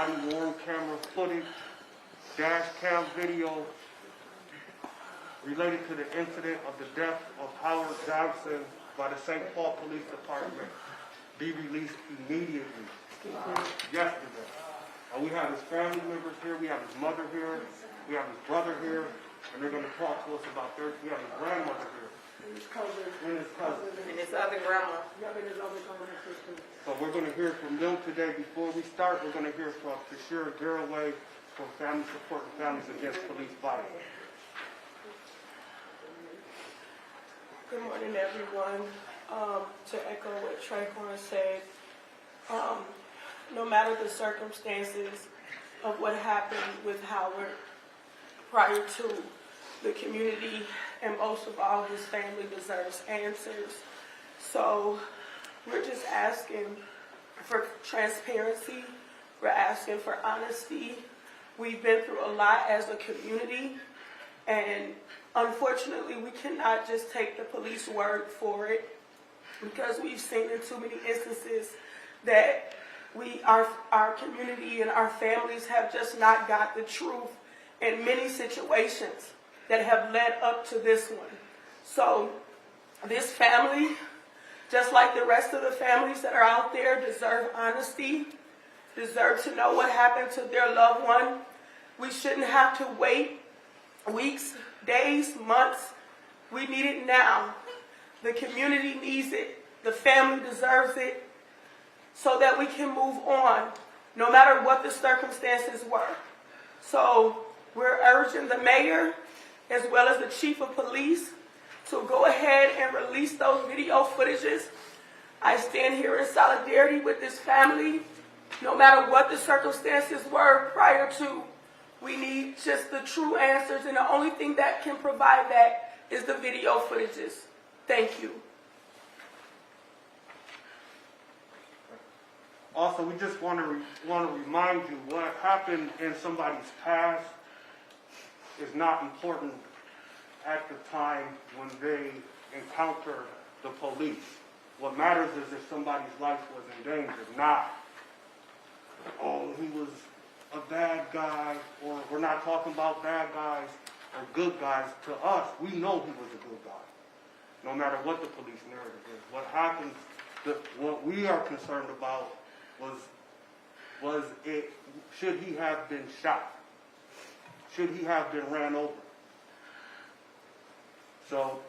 body-worn camera footage, dash cam video related to the incident of the death of Howard Johnson by the St. Paul Police Department be released immediately. Yesterday. And we have his family members here, we have his mother here, we have his brother here, and they're going to talk to us about their, we have his grandmother here. And his cousin. And his cousin. And his other grandma. Yeah, and his other cousin and sister. So we're going to hear from them today. Before we start, we're going to hear from Tashira Garraway from Family Support and Families Against Police Violence. Good morning, everyone. To echo what Trayvon said, no matter the circumstances of what happened with Howard prior to, the community and most of all his family deserves answers. So we're just asking for transparency. We're asking for honesty. We've been through a lot as a community, and unfortunately we cannot just take the police word for it, because we've seen in too many instances that our community and our families have just not got the truth in many situations that have led up to this one. So this family, just like the rest of the families that are out there, deserve honesty, deserve to know what happened to their loved one. We shouldn't have to wait weeks, days, months. We need it now. The community needs it. The family deserves it, so that we can move on, no matter what the circumstances were. So we're urging the mayor, as well as the chief of police, to go ahead and release those video footages. I stand here in solidarity with this family, no matter what the circumstances were prior to. We need just the true answers, and the only thing that can provide that is the video footages. Thank you. Also, we just want to remind you, what happened in somebody's past is not important at the time when they encounter the police. What matters is if somebody's life was in danger, not, oh, he was a bad guy, or we're not talking about bad guys or good guys. To us, we know he was a good guy, no matter what the police narrative is. What happens, what we are concerned about was it, should he have been shot? Should he have been ran over? So,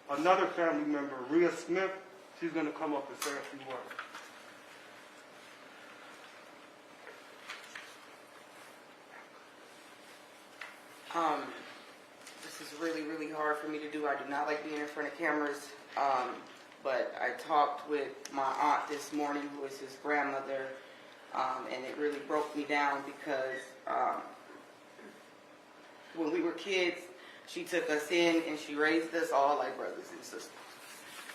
another family member, Rhea Smith, she's going to come up and say a few words. This is really, really hard for me to do. I do not like being in front of cameras. But I talked with my aunt this morning, who is his grandmother, and it really broke me down because when we were kids, she took us in and she raised us all like brothers and sisters.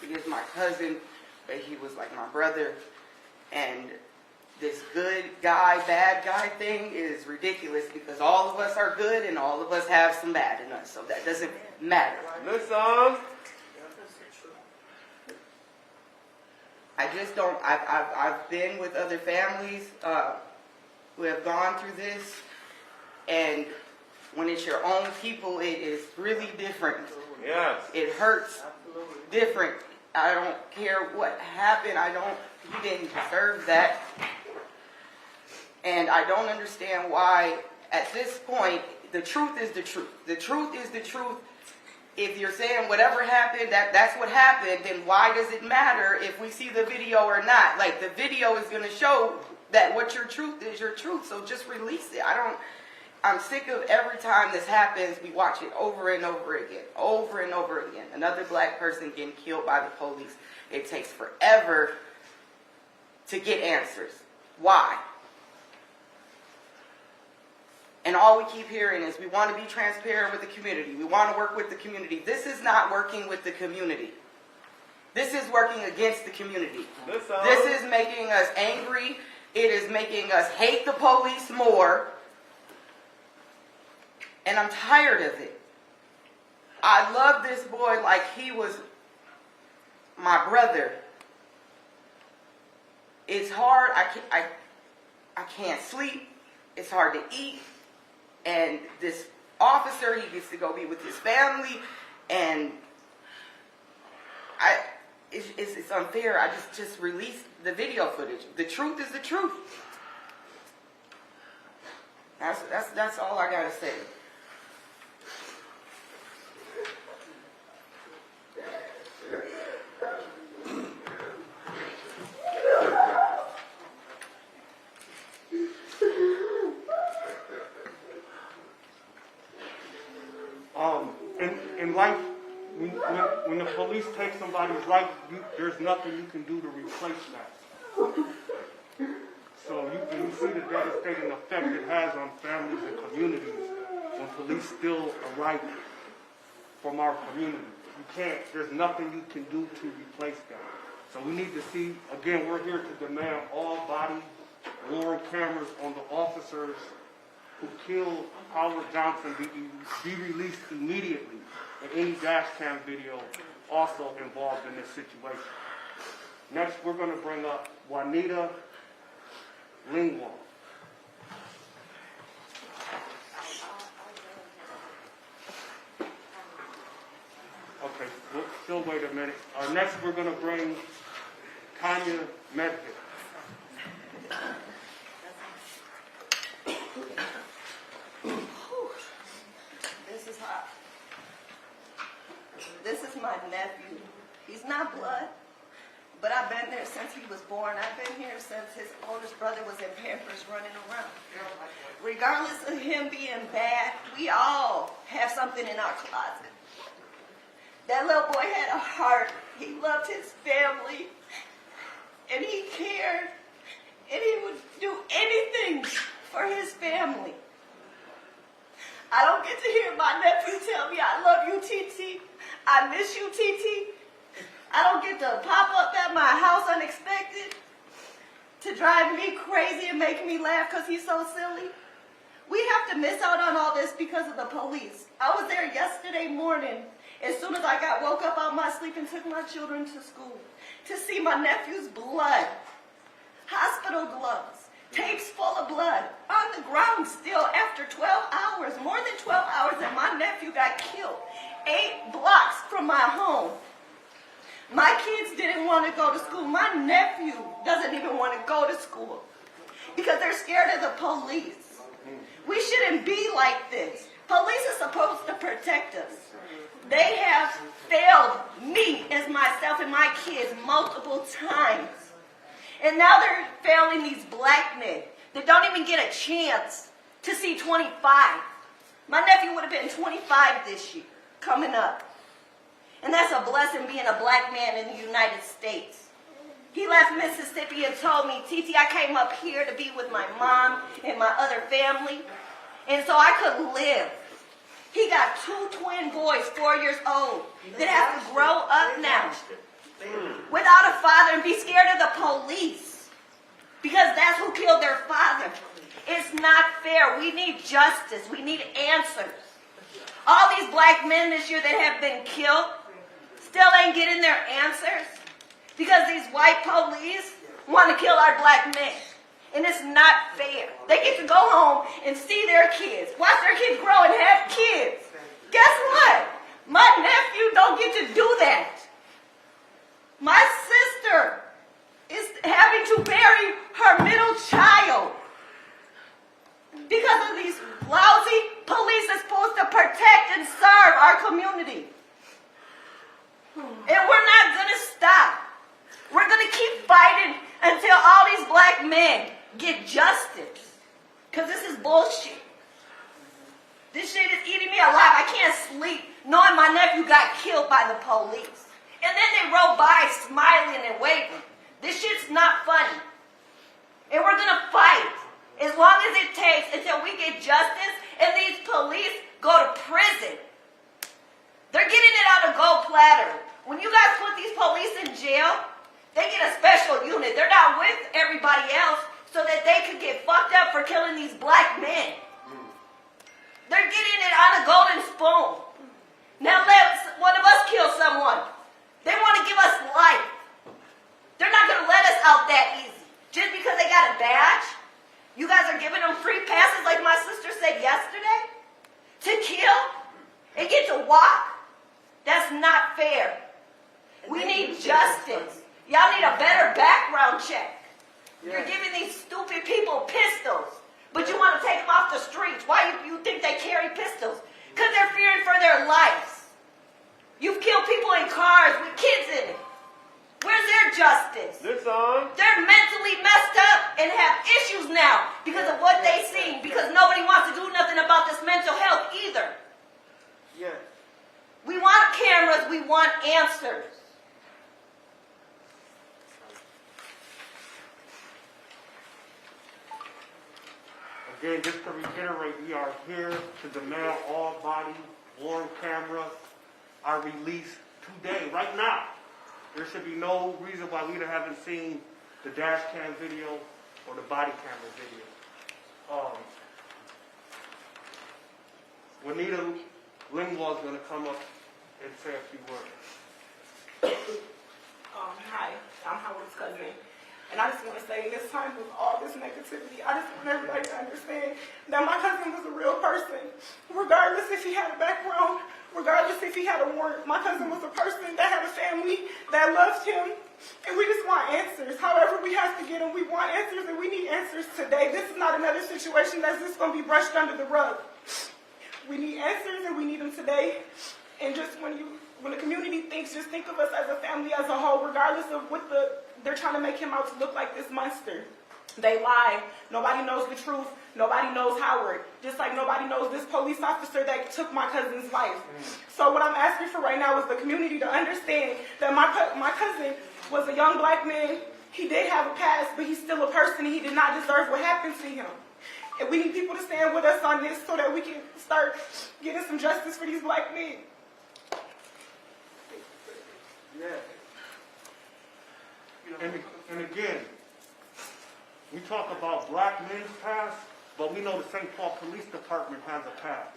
He is my cousin, but he was like my brother. And this good guy, bad guy thing is ridiculous, because all of us are good and all of us have some bad in us. So that doesn't matter. Listen. I just don't, I've been with other families who have gone through this, and when it's your own people, it is really different. Yes. It hurts different. I don't care what happened. You didn't deserve that. And I don't understand why, at this point, the truth is the truth. The truth is the truth. If you're saying whatever happened, that's what happened, then why does it matter if we see the video or not? Like, the video is going to show that what your truth is your truth, so just release it. I'm sick of every time this happens, we watch it over and over again, over and over again. Another black person getting killed by the police. It takes forever to get answers. Why? And all we keep hearing is we want to be transparent with the community. We want to work with the community. This is not working with the community. This is working against the community. This is making us angry. It is making us hate the police more. And I'm tired of it. I love this boy like he was my brother. It's hard. I can't sleep. It's hard to eat. And this officer, he gets to go be with his family, and it's unfair. I just released the video footage. The truth is the truth. That's all I gotta say. In life, when the police take somebody's life, there's nothing you can do to replace that. So you see the devastating effect it has on families and communities when police steal a right from our community. You can't, there's nothing you can do to replace that. So we need to see, again, we're here to demand all body-worn cameras on the officers who killed Howard Johnson be released immediately, and any dash cam video also involved in this situation. Next, we're going to bring up Juanita Lingwall. Okay, we'll still wait a minute. Next, we're going to bring Tanya Medved. This is hot. This is my nephew. He's not blood, but I've been there since he was born. I've been here since his oldest brother was in Pampers running around. Regardless of him being bad, we all have something in our closet. That little boy had a heart. He loved his family, and he cared, and he would do anything for his family. I don't get to hear my nephew tell me, I love you, TT. I miss you, TT. I don't get to pop up at my house unexpected to drive me crazy and make me laugh because he's so silly. We have to miss out on all this because of the police. I was there yesterday morning as soon as I got woke up out of my sleep and took my children to school to see my nephew's blood, hospital gloves, tapes full of blood, on the ground still after 12 hours, more than 12 hours, and my nephew got killed 8 blocks from my home. My kids didn't want to go to school. My nephew doesn't even want to go to school because they're scared of the police. We shouldn't be like this. Police are supposed to protect us. They have failed me as myself and my kids multiple times. And now they're failing these black men that don't even get a chance to see 25. My nephew would have been 25 this year, coming up. And that's a blessing being a black man in the United States. He left Mississippi and told me, TT, I came up here to be with my mom and my other family, and so I could live. He got 2 twin boys, 4 years old, that have to grow up now without a father and be scared of the police because that's who killed their father. It's not fair. We need justice. We need answers. All these black men this year that have been killed still ain't getting their answers because these white police want to kill our black men. And it's not fair. They get to go home and see their kids, watch their kids grow and have kids. Guess what? My nephew don't get to do that. My sister is having to bury her middle child because of these lousy police that's supposed to protect and serve our community. And we're not going to stop. We're going to keep fighting until all these black men get justice. Because this is bullshit. This shit is eating me alive. I can't sleep knowing my nephew got killed by the police. And then they roll by smiling and waving. This shit's not funny. And we're going to fight as long as it takes until we get justice and these police go to prison. They're getting it on a gold platter. When you guys put these police in jail, they get a special unit. They're not with everybody else so that they could get fucked up for killing these black men. They're getting it on a golden spoon. Now let one of us kill someone. They want to give us life. They're not going to let us out that easy. Just because they got a badge? You guys are giving them free passes like my sister said yesterday? To kill and get to walk? That's not fair. We need justice. Y'all need a better background check. You're giving these stupid people pistols, but you want to take them off the streets. Why you think they carry pistols? Because they're fearing for their lives. You've killed people in cars with kids in it. Where's their justice? This on? They're mentally messed up and have issues now because of what they see, because nobody wants to do nothing about this mental health either. Yes. We want cameras, we want answers. Again, just to reiterate, we are here to demand all body-worn cameras are released today, right now. There should be no reason why we haven't seen the dash cam video or the body camera video. Juanita Lingwell is going to come up and say a few words. Hi, I'm Howard's cousin. And I just want to say, in this time with all this negativity, I just want everybody to understand that my cousin was a real person. Regardless if he had a background, regardless if he had a warrant, my cousin was a person that had a family that loved him. And we just want answers. However we have to get them, we want answers, and we need answers today. This is not another situation that's just going to be brushed under the rug. We need answers, and we need them today. And just when the community thinks, just think of us as a family as a whole, regardless of what they're trying to make him out to look like this monster. They lie. Nobody knows the truth. Nobody knows Howard. Just like nobody knows this police officer that took my cousin's life. So what I'm asking for right now is the community to understand that my cousin was a young black man. He did have a past, but he's still a person. He did not deserve what happened to him. And we need people to stand with us on this so that we can start getting some justice for these black men. And again, we talk about black men's past, but we know the St. Paul Police Department has a past.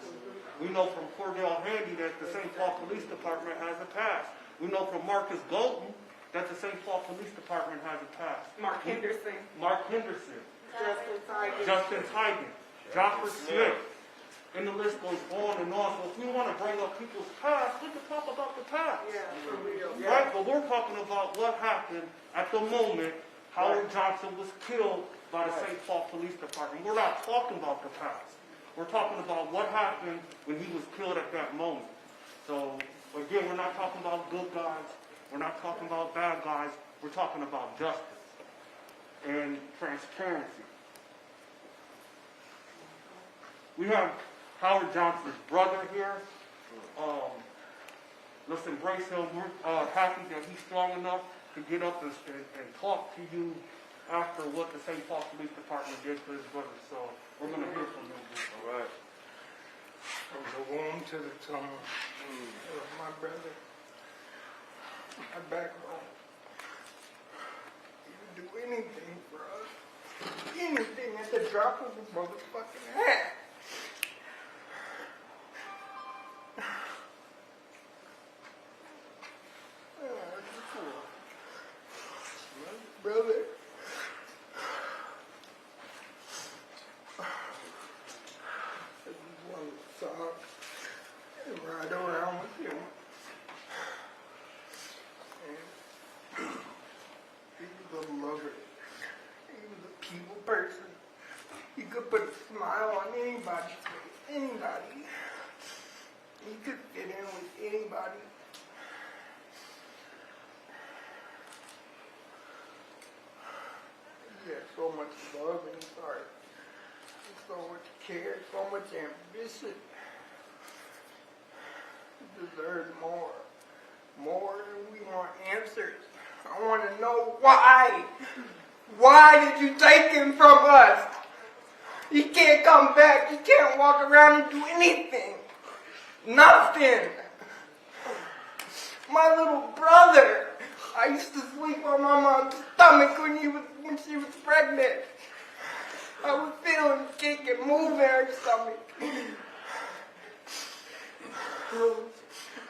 We know from Cordell Handy that the St. Paul Police Department has a past. We know from Marcus Golden that the St. Paul Police Department has a past. Mark Henderson. Justin Tigan. Joffrey Smith. And the list goes on and on. So if we want to bring up people's past, we can talk about the past. Right? But we're talking about what happened at the moment Howard Johnson was killed by the St. Paul Police Department. We're not talking about the past. We're talking about what happened when he was killed at that moment. So, again, we're not talking about good guys. We're not talking about bad guys. We're talking about justice and transparency. We have Howard Johnson's brother here. Let's embrace him. We're happy that he's strong enough to get up and talk to you after what the St. Paul Police Department did to his brother. So we're going to hear from him. All right. From the womb to the tomb of my brother, my backbone. He would do anything for us. Anything at the drop of a motherfucking hat. Brother, I just want to talk and ride around with him. And he was a lover. He was a people person. He could put a smile on anybody's face. Anybody. He could fit in with anybody. He had so much love in his heart, so much care, so much ambition. He deserved more. More, and we want answers. I want to know why. Why did you take him from us? He can't come back. He can't walk around and do anything. Nothing. My little brother. I used to sleep on my mom's stomach when she was pregnant. I would feel him kick and move in her stomach.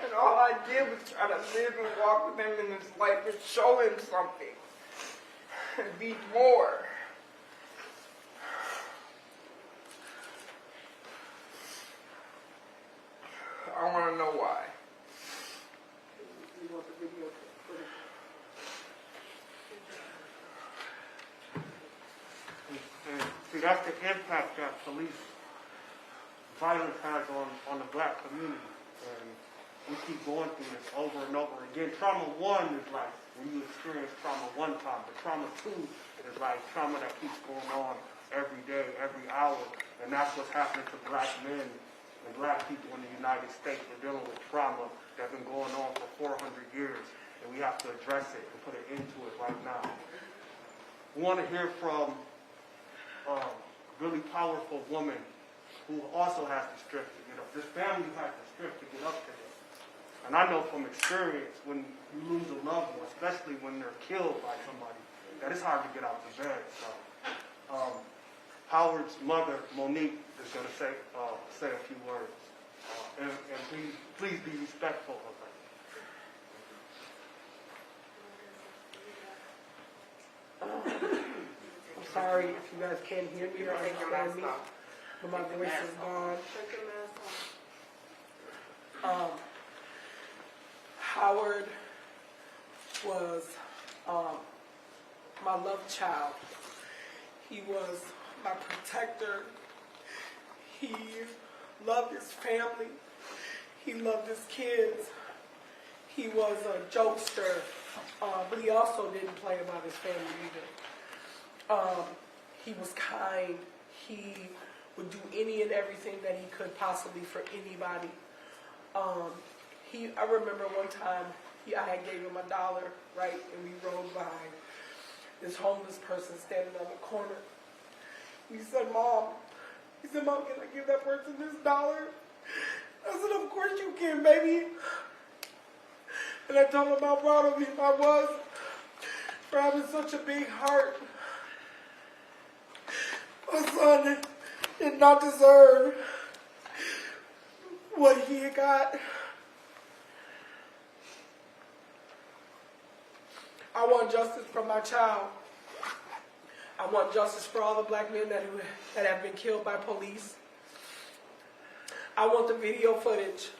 And all I did was try to live and walk with him in his life and show him something. beat more. I want to know why. You want the video footage? And see, that's the impact that police violence has on the black community. And we keep going through this over and over again. Trauma 1 is like when you experience trauma 1 time, but trauma 2 is like trauma that keeps going on every day, every hour. And that's what's happening to black men and black people in the United States. We're dealing with trauma that's been going on for 400 years, and we have to address it and put an end to it right now. We want to hear from a really powerful woman who also has the strength to get up. This family has the strength to get up today. And I know from experience, when you lose a loved one, especially when they're killed by somebody, that it's hard to get out of bed. So, Howard's mother, Monique, is going to say a few words. And please be respectful of her. I'm sorry if you guys can't hear me or understand me, but my voice is gone. Howard was my love child. He was my protector. He loved his family. He loved his kids. He was a jokester, but he also didn't play about his family either. He was kind. He would do any and everything that he could possibly for anybody. I remember one time I had gave him $1, right, and we rode by this homeless person standing on the corner. He said, Mom, can I give that person this $1? I said, of course you can, baby. And I told him how proud of him I was for having such a big heart. My son did not deserve what he got. I want justice for my child. I want justice for all the black men that have been killed by police. I want the video footage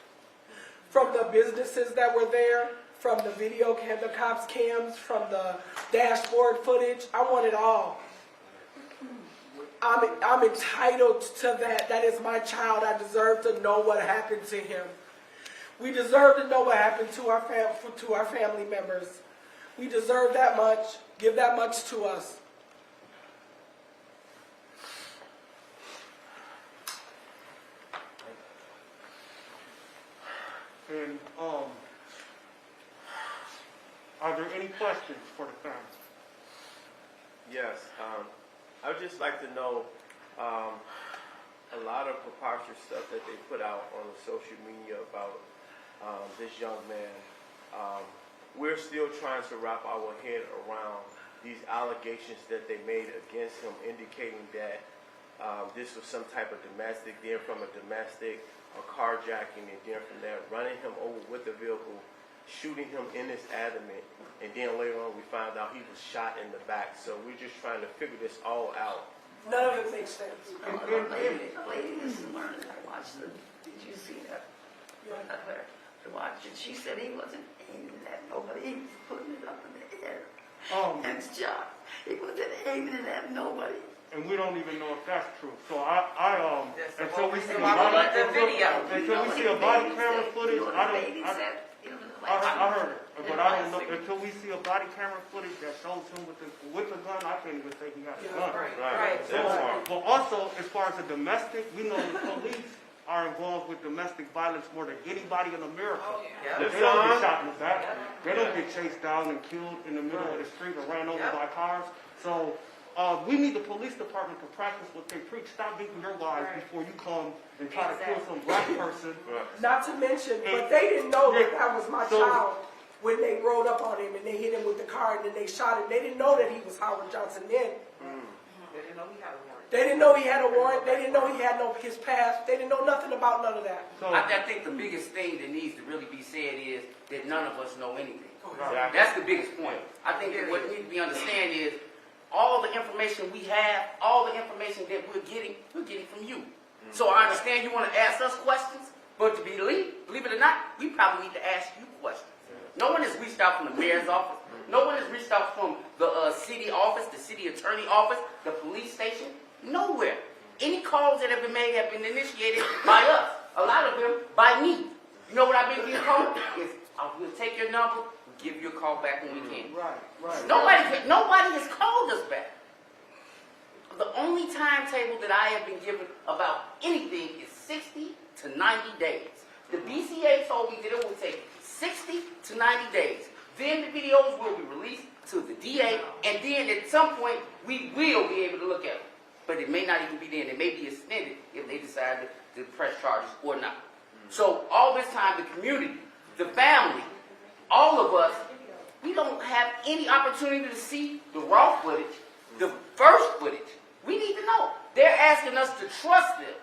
from the businesses that were there, from the the cops' cams, from the dashboard footage. I want it all. I'm entitled to that. That is my child. I deserve to know what happened to him. We deserve to know what happened to our family members. We deserve that much. Give that much to us. And are there any questions for the family? Yes, I would just like to know a lot of preposterous stuff that they put out on the social media about this young man. We're still trying to wrap our head around these allegations that they made against him, indicating that this was some type of domestic, then from a domestic, a carjacking, and then from there running him over with the vehicle, shooting him in his abdomen, and then later on we found out he was shot in the back. So we're just trying to figure this all out. None of it makes sense. Lady, this is learning. I watched the. Did you see that? Not her. To watch it. She said he wasn't aiming at nobody. He was putting it up in the air and shot. He wasn't aiming at nobody. And we don't even know if that's true. So until we see a body camera footage, I heard it, but I don't know until we see a body camera footage that shows him with the gun. I can't even say he has a gun. Right. But also, as far as the domestic, we know the police are involved with domestic violence more than anybody in America. They don't get shot in the back. They don't get chased down and killed in the middle of the street or ran over by cars. So we need the police department to practice what they preach. Stop beating your wives before you come and try to kill some black person. Not to mention, but they didn't know that was my child when they rode up on him and they hit him with the car and then they shot him. They didn't know that he was Howard Johnson then. They didn't know he had a warrant. They didn't know he had a warrant. They didn't know he had his past. They didn't know nothing about none of that. So, I think the biggest thing that needs to really be said is that none of us know anything. Exactly. That's the biggest point. I think that what needs to be understood is all the information we have, all the information that we're getting from you. So I understand you want to ask us questions, but to believe it or not, we probably need to ask you questions. No one has reached out from the mayor's office. No one has reached out from the city office, the city attorney office, the police station. Nowhere. Any calls that have been made have been initiated by us. A lot of them by me. You know what I've been getting called? We'll take your number, we'll give you a call back when we can. Right. Nobody has called us back. The only timetable that I have been given about anything is 60 to 90 days. The BCA told me that it will take 60 to 90 days. Then the videos will be released to the DA, and then at some point we will be able to look at them. But it may not even be then. It may be extended if they decide to press charges or not. So all this time, the community, the family, all of us, we don't have any opportunity to see the raw footage, the first footage. We need to know. They're asking us to trust them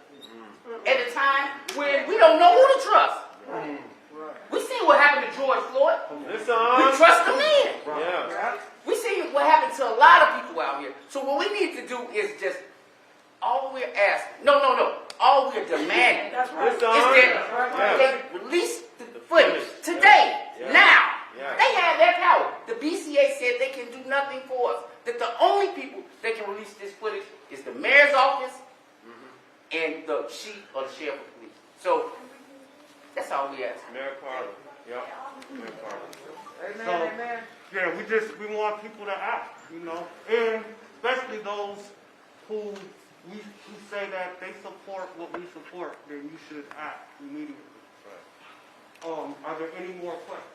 at a time when we don't know who to trust. We see what happened to George Floyd. We trust the man. Yeah. We see what happened to a lot of people out here. So what we need to do is just, all we're asking, all we're demanding is that they release the footage today, now. They have that power. The BCA said they can do nothing for us. That the only people that can release this footage is the mayor's office and the chief or the sheriff of police. So that's all we ask. Mayor Carter. Yep. Mayor Carter. Amen. Yeah, we want people to act, and especially those who say that they support what we support, then you should act immediately. Are there any more questions?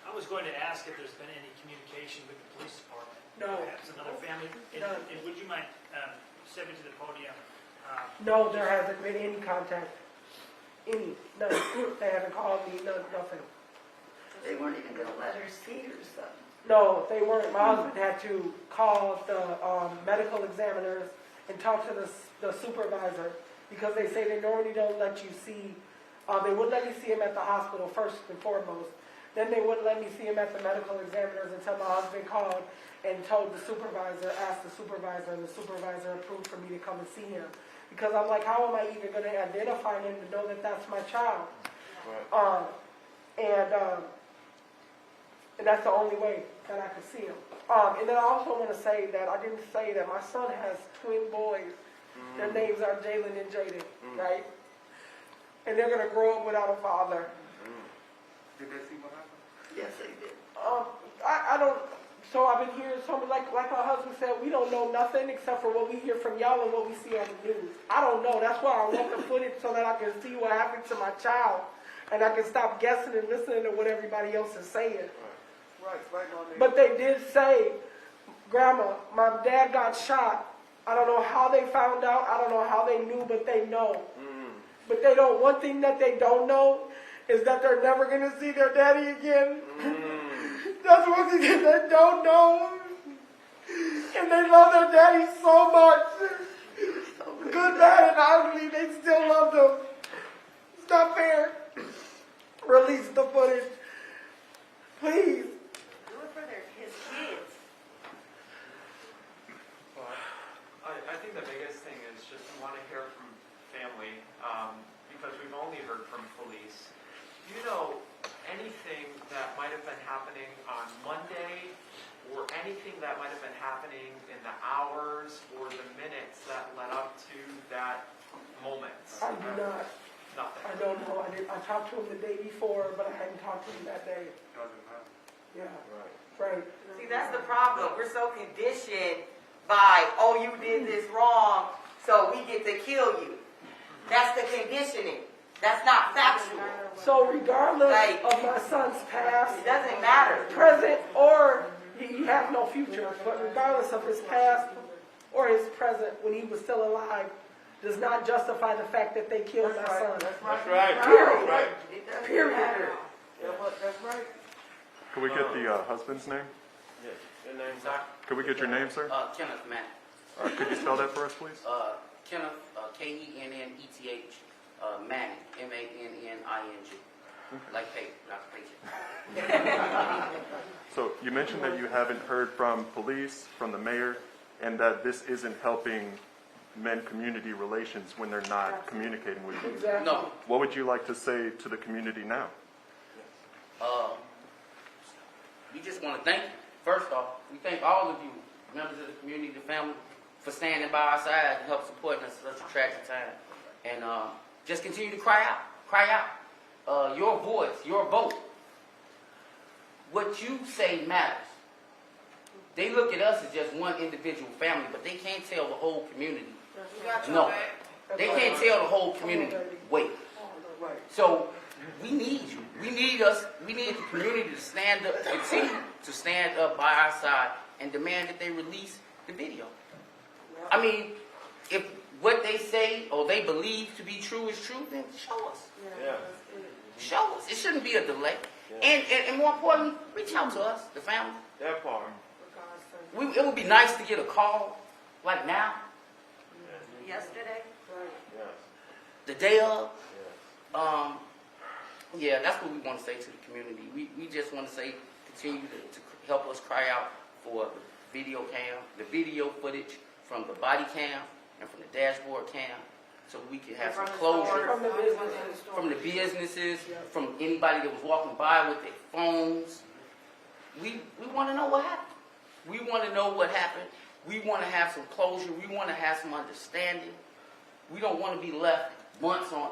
I was going to ask if there's been any communication with the police department. No. Perhaps another family. And would you mind stepping to the podium? No, there hasn't been any contact. None. They haven't called me, nothing. They weren't even gonna let her see her son. No, they weren't. My husband had to call the medical examiners and talk to the supervisor because they say they normally don't let you see. They wouldn't let me see him at the hospital first and foremost. Then they wouldn't let me see him at the medical examiners until my husband called and told the supervisor, asked the supervisor, and the supervisor approved for me to come and see him. Because I'm like, how am I even going to identify him to know that that's my child? Right. And that's the only way that I could see him. And then I also want to say that I didn't say that my son has twin boys. Their names are Jalen and Jaden, right? And they're going to grow up without a father. Did they see what happened? Yes, they did. I don't. So I've been hearing something like my husband said, we don't know nothing except for what we hear from y'all and what we see on the news. I don't know. That's why I want the footage so that I can see what happened to my child, and I can stop guessing and listening to what everybody else is saying. Right, Mom. But they did say, Grandma, my dad got shot. I don't know how they found out. I don't know how they knew, but they know. But they don't. One thing that they don't know is that they're never going to see their daddy again. That's one thing that they don't know. And they love their daddy so much. Good, bad, and ugly, they still love them. It's not fair. Release the footage. Please. Do it for his kids. I think the biggest thing is just we want to hear from family because we've only heard from police. Do you know anything that might have been happening on Monday or anything that might have been happening in the hours or the minutes that led up to that moment? I do not. Nothing. I don't know. I talked to him the day before, but I hadn't talked to him that day. Doesn't matter. Yeah. Right. See, that's the problem. We're so conditioned by, oh, you did this wrong, so we get to kill you. That's the conditioning. That's not factual. So regardless Like, of my son's past, It doesn't matter. present, or he has no future, but regardless of his past or his present when he was still alive, does not justify the fact that they killed my son. That's That's right. Period. Right. It doesn't Period. matter. That's right. Could we get the husband's name? Yes. Your name's Sorry? Could we get your name, sir? Kenneth Manning. All right, could you spell that for us, please? Kenneth, Kenneth, Manning, Manning. like pay, not paycheck. So you mentioned that you haven't heard from police, from the mayor, and that this isn't helping mend community relations when they're not communicating with you. No, What would you like to say to the community now? we just want to thank you. First off, we thank all of you, members of the community, the family, for standing by our side and help supporting us at such a tragic time. And just continue to cry out. Cry out. Your voice, your vote. What you say matters. They look at us as just one individual family, but they can't tell the whole community. No. They can't tell the whole community, wait. So we need you. We need us. We need the community to stand up, continue to stand up by our side and demand that they release the video. I mean, if what they say or they believe to be true is true, then show us. Yeah. Show us. It shouldn't be a delay. And more importantly, reach out to us, the family. That part. It would be nice to get a call like now, Yesterday, Yes. the day of. Yes. Yeah, that's what we want to say to the community. We just want to say, continue to help us cry out for the video cam, the video footage from the body cam and from the dashboard cam, so we can have some closure from the businesses, from anybody that was walking by with their phones. We want to know what happened. We want to know what happened. We want to have some closure. We want to have some understanding. We don't want to be left months on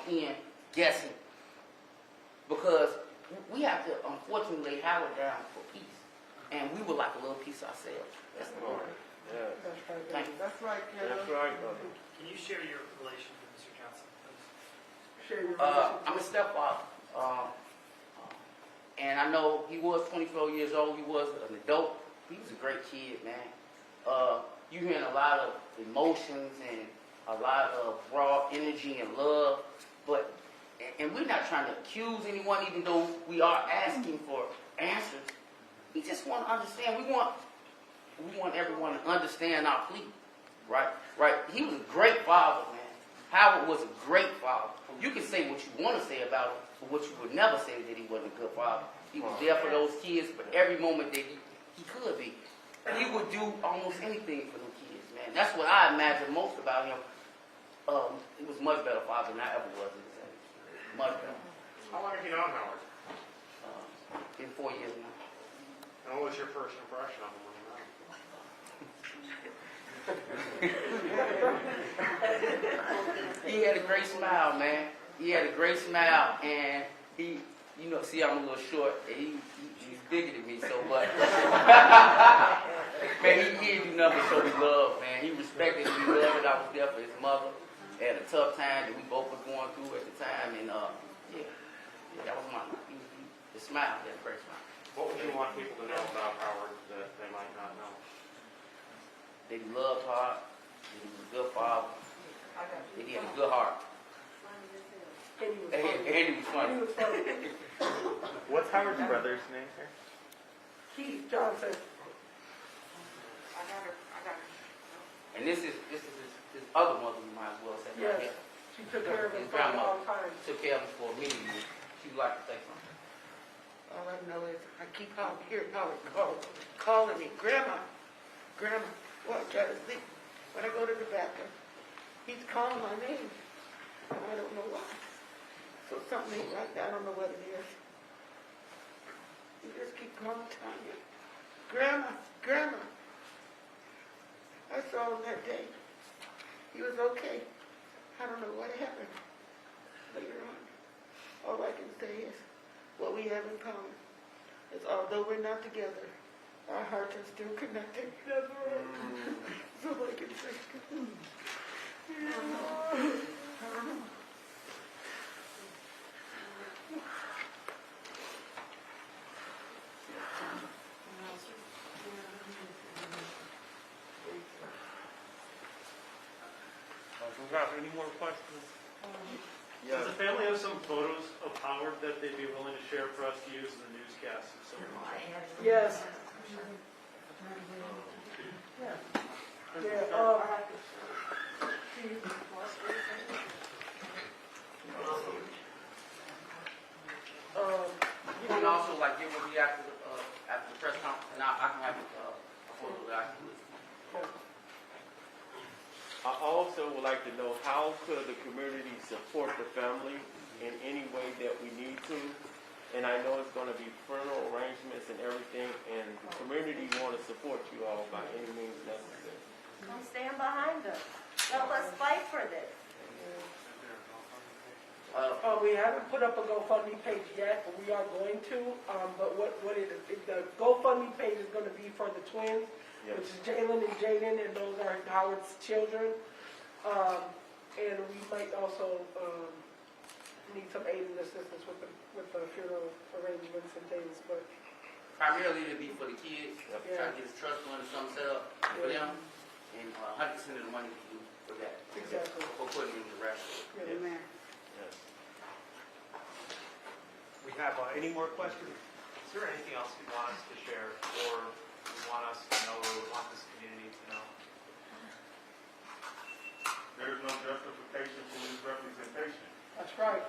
end guessing. Because we have to, unfortunately, have it down for peace. And we would like a little peace ourselves. That's the point. Yeah. Thank you. That's right, That's right, brother. Can you share your relation with Mr. Johnson, please? I'm a stepfather. And I know he was 24 years old. He was an adult. He was a great kid, man. You hearing a lot of emotions and a lot of raw energy and love. And we're not trying to accuse anyone, even though we are asking for answers. We just want to understand. We want everyone to understand our plea. Right? Right? He was a great father, man. Howard was a great father. You can say what you want to say about him, but what you would never say that he wasn't a good father. He was there for those kids for every moment that he could be. He would do almost anything for them kids, man. That's what I imagine most about him. He was a much better father than I ever was. Much better. How long have you known Howard? In 4 years now. And what was your first impression of him when you met him? He had a great smile, man. He had a great smile, and he, see, I'm a little short, and he's bigger than me so much. Man, he didn't do nothing but show me love, man. He respected me, loved it. I was there for his mother at a tough time that we both were going through at the time, and that was the smile, that great smile. What would you want people to know about Howard that they might not know? That he loved hard, that he was a good father, that he had a good heart, and he was funny. What's Howard's brother's name here? Keith Johnson. And this is his other mother, you might as well say. Yes. Right here. She took care of him His for a long grandmother time. took care of him for many years. She would like to say something. All I know is I keep hearing Howard calling me, Grandma, well, I try to sleep. When I go to the bathroom, he's calling my name. I don't know why. So something ain't right. I don't know what it is. He just keep calling Tanya. Grandma. I saw him that day. He was okay. I don't know what happened later on. All I can say is what we have in common is although we're not together, our hearts are still connected. That's right. That's all I can say. Any more questions? Does the family have some photos of Howard that they'd be willing to share for us to use in the newscast? Yes. I also would like to know how could the community support the family in any way that we need to. And I know it's going to be parental arrangements and everything, and the community want to support you all by any means necessary. Come stand behind us. Help us fight for this. We haven't put up a GoFundMe page yet, but we are going to. But the GoFundMe page is going to be for the twins, Yes. which is Jalen and Jaden, and those are Howard's children. And we might also need some aid and assistance with the funeral arrangements and things. But Primarily it'll be for the kids, Yeah. try to get a trust fund or something set up for them, and 100% of the money we do for that. Exactly. For putting in the rest. Yeah. Yes. We have any more questions? Is there anything else you want us to share, or you want us to know, or want this community to know? There is no justification for misrepresentation. That's right.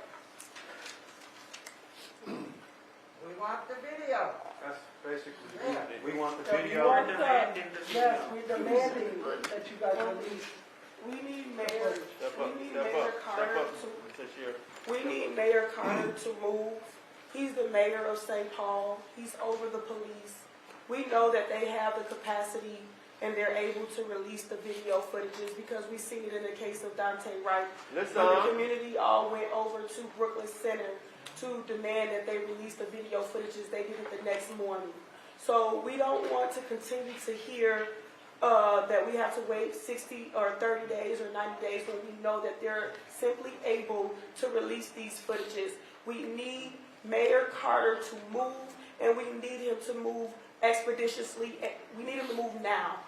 We want the video. That's basically, Yeah. we want the We video. want yes, we're demanding that you guys release. We need Mayor. Step We up, need step Mayor up, Carter step up, to. Mr. Chair. We need Mayor Carter to move. He's the mayor of St. Paul. He's over the police. We know that they have the capacity and they're able to release the video footages because we see it in the case of Dante Wright. Listen. When the community all went over to Brooklyn Center to demand that they release the video footages, they did it the next morning. So we don't want to continue to hear that we have to wait 60 or 30 days or 90 days when we know that they're simply able to release these footages. We need Mayor Carter to move, and we need him to move expeditiously. We need him to move now.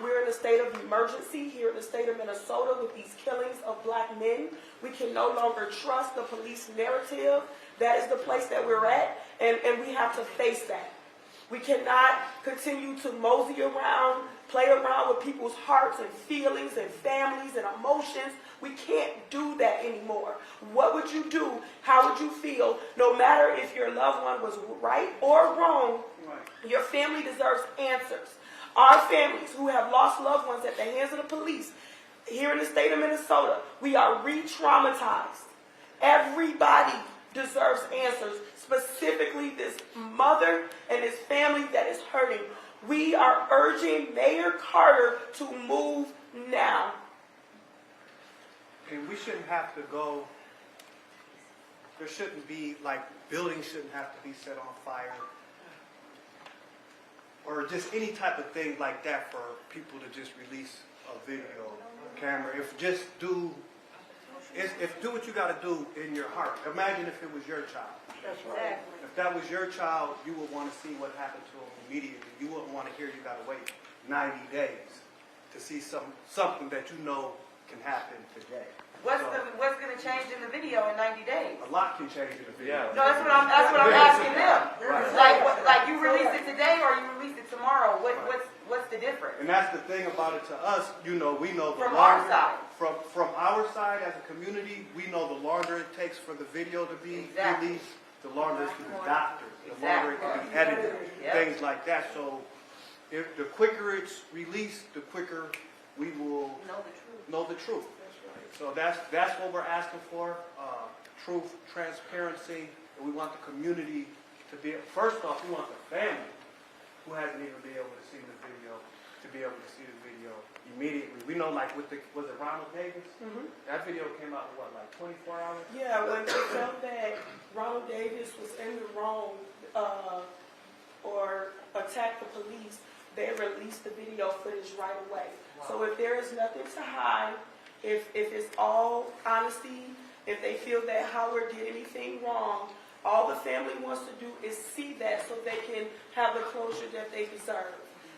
We're in a state of emergency here in the state of Minnesota with these killings of black men. We can no longer trust the police narrative. That is the place that we're at, and we have to face that. We cannot continue to mosey around, play around with people's hearts and feelings and families and emotions. We can't do that anymore. What would you do? How would you feel? No matter if your loved one was right or wrong, your family deserves answers. Our families who have lost loved ones at the hands of the police here in the state of Minnesota, we are re-traumatized. Everybody deserves answers, specifically this mother and this family that is hurting. We are urging Mayor Carter to move now. And we shouldn't have to go, there shouldn't be, like, buildings shouldn't have to be set on fire. Or just any type of thing like that for people to just release a video camera. If just do what you got to do in your heart. Imagine if it was your child. That's right. If that was your child, you would want to see what happened to them immediately. You wouldn't want to hear you got to wait 90 days to see something that you know can happen today. What's going to change in the video in 90 days? A lot can change in the video. Yeah. No, that's what I'm asking them. Right. Like you release it today or you release it tomorrow? What's the difference? And that's the thing about it to us, we know the From longer, our side. From our side as a community, we know the longer it takes for the video to be Exactly. released, the longer it's for the doctors, the longer it can be edited, Yep. things like that. So if the quicker it's released, the quicker we will know the truth. So that's what we're asking for, truth, transparency, and we want the community to be, first off, we want the family who hasn't even been able to see the video, to be able to see the video immediately. We know, like, was it Ronald Davis? Mm-hmm. That video came out in, what, like 24 hours? Yeah, when they felt that Ronald Davis was in the wrong or attacked the police, they released the video footage right away. Wow. So if there is nothing to hide, if it's all honesty, if they feel that Howard did anything wrong, all the family wants to do is see that so they can have the closure that they deserve.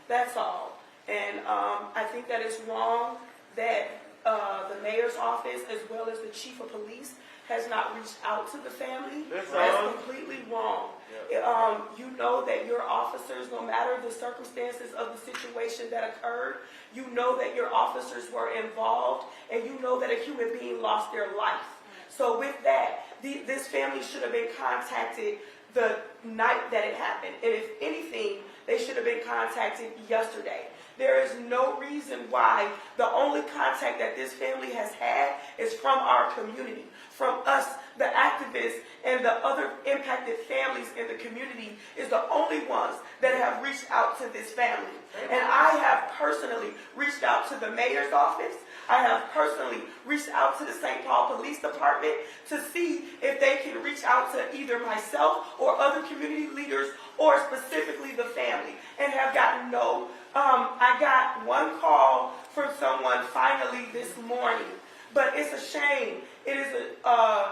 That's all. And I think that it's wrong that the mayor's office, as well as the chief of police, has not reached out to the family. That's completely wrong. Yeah. You know that your officers, no matter the circumstances of the situation that occurred, you know that your officers were involved, and you know that a human being lost their life. So with that, this family should have been contacted the night that it happened. And if anything, they should have been contacted yesterday. There is no reason why the only contact that this family has had is from our community, from us, the activists, and the other impacted families in the community is the only ones that have reached out to this family. And I have personally reached out to the mayor's office. I have personally reached out to the St. Paul Police Department to see if they can reach out to either myself or other community leaders or specifically the family, and have gotten no. I got one call from someone finally this morning, but it's a shame. It is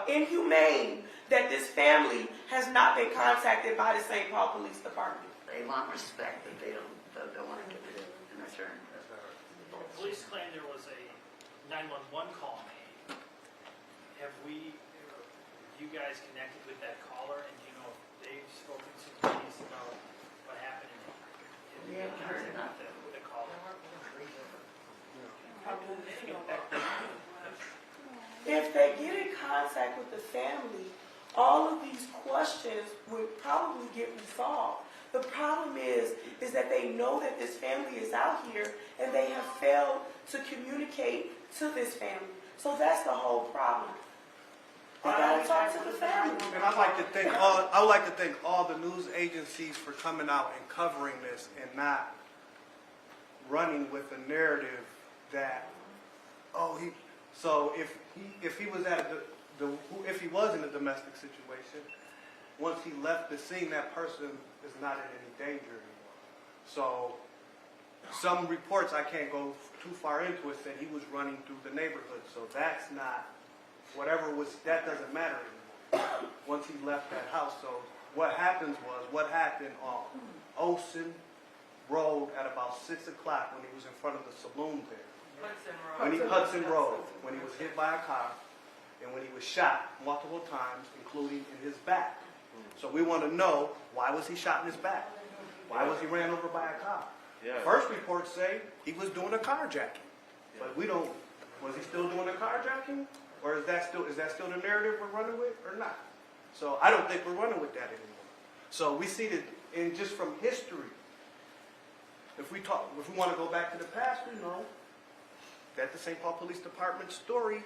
inhumane that this family has not been contacted by the St. Paul Police Department. They want respect, but they don't want to give it in return. Police claim there was a 911 call made. Have you guys connected with that caller, and do you know if they've spoken to police about what happened? We haven't heard enough. With the caller? If they get in contact with the family, all of these questions would probably get resolved. The problem is that they know that this family is out here and they have failed to communicate to this family. So that's the whole problem. They gotta talk to the family. And I would like to thank all the news agencies for coming out and covering this and not running with a narrative that, if he was at if he was in a domestic situation, once he left the scene, that person is not in any danger anymore. So some reports, I can't go too far into it, said he was running through the neighborhood. So that's not, that doesn't matter anymore once he left that house. So what happened on Olsen Road at about 6 o'clock when he was in front of the saloon there. Hudson Road, when he was hit by a car and when he was shot multiple times, including in his back. So we want to know, why was he shot in his back? Why was he ran over by a car? Yeah. First reports say he was doing a carjacking, but we don't. Was he still doing a carjacking, or is that still the narrative we're running with, or not? So I don't think we're running with that anymore. So we see that, in just from history. If we want to go back to the past, we know that the St. Paul Police Department story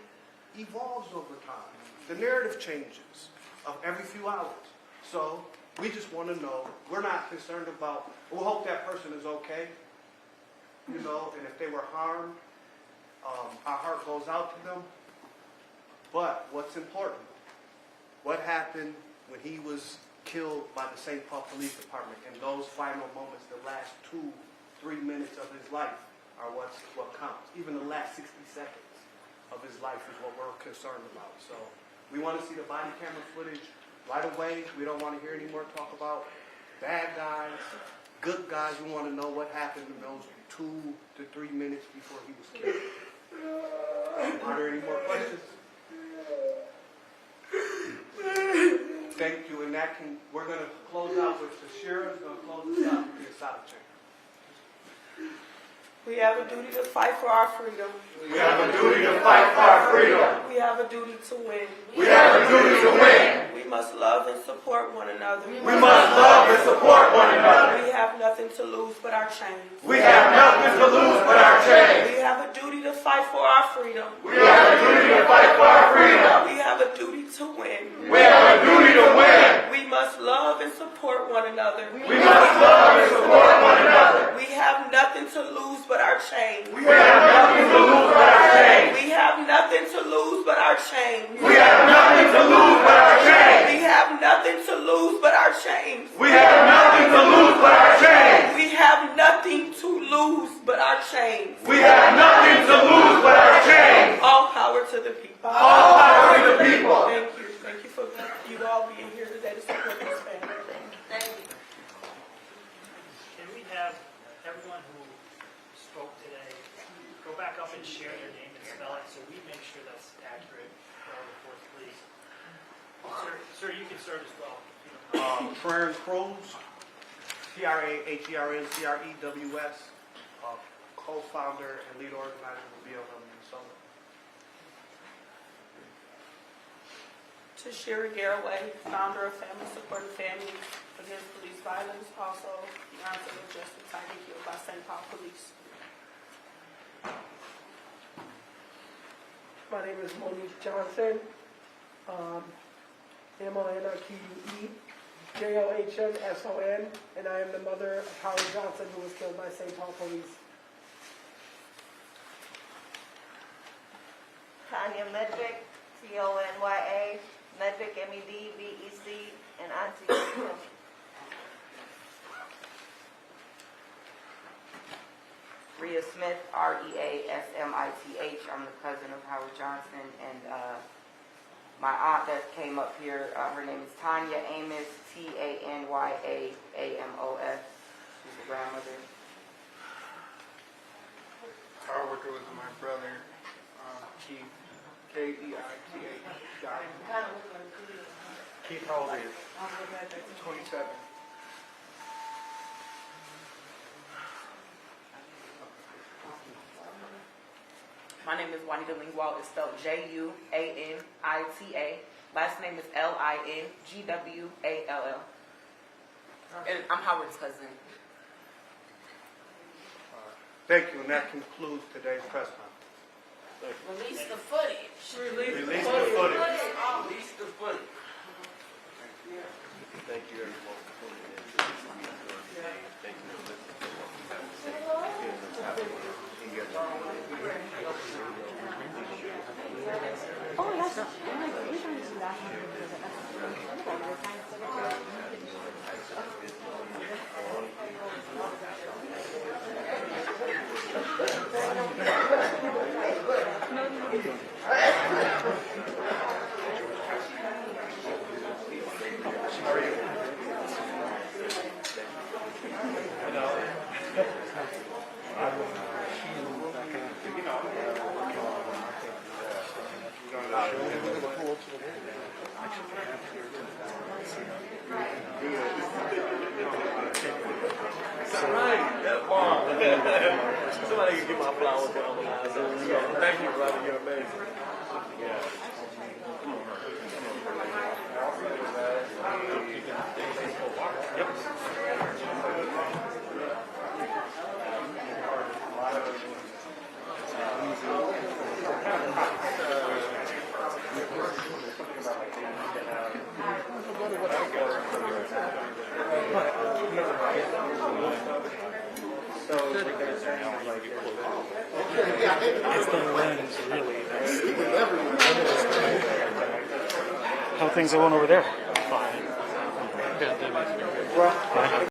evolves over time. The narrative changes every few hours. So we just want to know. We're not concerned about. We'll hope that person is okay. And if they were harmed, our heart goes out to them. But what's important? What happened when he was killed by the St. Paul Police Department? And those final moments, the last 2-3 minutes of his life, are what counts. Even the last 60 seconds of his life is what we're concerned about. So we want to see the body camera footage right away. We don't want to hear any more talk about bad guys, good guys. We want to know what happened in those 2 to 3 minutes before he was killed. Are there any more questions? Thank you. And we're going to close out with the sheriff's going to close us out with the Asada chain. We have a duty to fight for our freedom. We have a duty to fight for our freedom. We have a duty to win. We have a duty to win. We must love and support one another. We must love and support one another. We have nothing to lose but our chains. We have nothing to lose but our chains. We have a duty to fight for our freedom. We have a duty to fight for our freedom. We have a duty to win. We have a duty to win. We must love and support one another. We must love and support one another. We have nothing to lose but our chains. We have nothing to lose but our chains. We have nothing to lose but our chains. We have nothing to lose but our chains. We have nothing to lose but our chains. We have nothing to lose but our chains. We have nothing to lose but our chains. We have nothing to lose but our chains. All power to the people. All power to the people. Thank you. Thank you for you all being here today to support this family. Thank you. Can we have everyone who spoke today go back up and share their name and spell it so we make sure that's accurate for our reports, please? Sir, you can start as well. Trern Cruz, TRAHERNCREWS, co-founder and lead organizer of BLM Minnesota. To Sherry Garraway, founder of Family Supporting Families Against Police Violence, also fiance of Justice Tiger killed by St. Paul Police. My name is Monique Johnson. MONIQUE JOHNSON, and I am the mother of Howard Johnson, who was killed by St. Paul police. Tanya Medvick, TONYA, Medvick, MEDVEC, and Auntie. Rhea Smith, REASMITH. I'm the cousin of Howard Johnson, and my aunt that came up here, her name is Tanya Amos, TANYAAMOS. She's a grandmother. Howard was my brother, Keith, KEITH. Keith, how old are you? 27. My name is Juanita Lingwall. It's spelled JUANITA. Last name is LINGWALL. And I'm Howard's cousin. Thank you, and that concludes today's press conference. Release the footage. Release the footage. Release the footage. Thank you everyone for tuning in to this meeting today. Thank you for listening to what we have to say. Here's what's happening in your Somebody can get my flowers down the line. Thank you, brother. You're amazing. Yeah. It's the lens, really. How things are going over there? Fine.